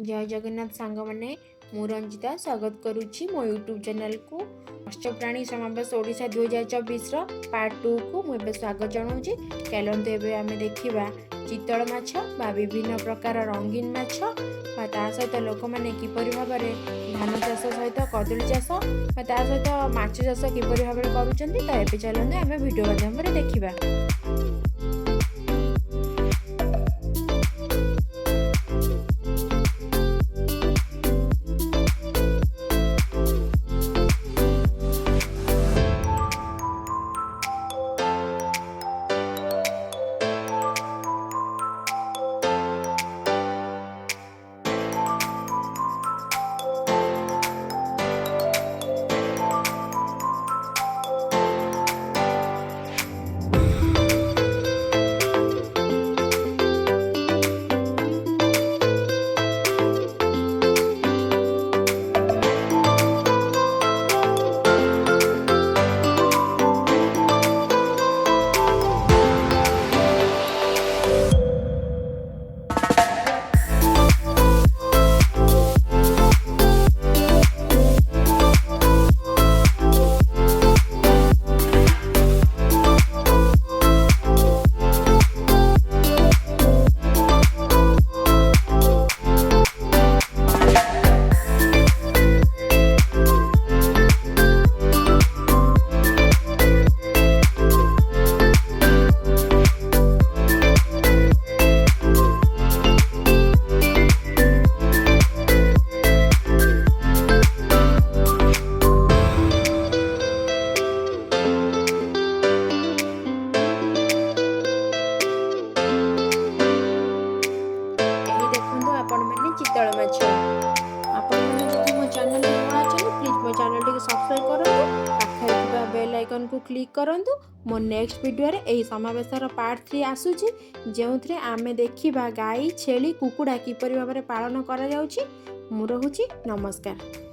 जय जगन्नाथ सांग मैंने मु रंजिता स्वागत करुच्ची मो यूट्यूब चैनल को मत्स्य प्राणी समावेश ओडिशा 2024 पार्ट 2 को मुझे स्वागत जनाऊँगी। चलते एवं आम देखा चितल माछ बा विभिन्न प्रकार रंगीन माछ ता सहित लोक मैंने किपरि भाव में धान चाष सहित कदली चाष ता सहित माछ चाष किपरि भाव में करुँच। तो ये चलते आम वीडियो माध्यम देखा। चितल माछ आपड़ी मो चैनल नुआ अच्छे प्लीज मो चैनल टी सब्सक्राइब करूँ पाखे बेल आइकन को क्लिक करूँ। मो नेक्स्ट वीडियो रे एही समावेशर पार्ट 3 आसुची जो आमे देखिबा गाई छेली कुकुड़ा किपरि भाव में पालन करा जाउची। मु रहुची नमस्कार।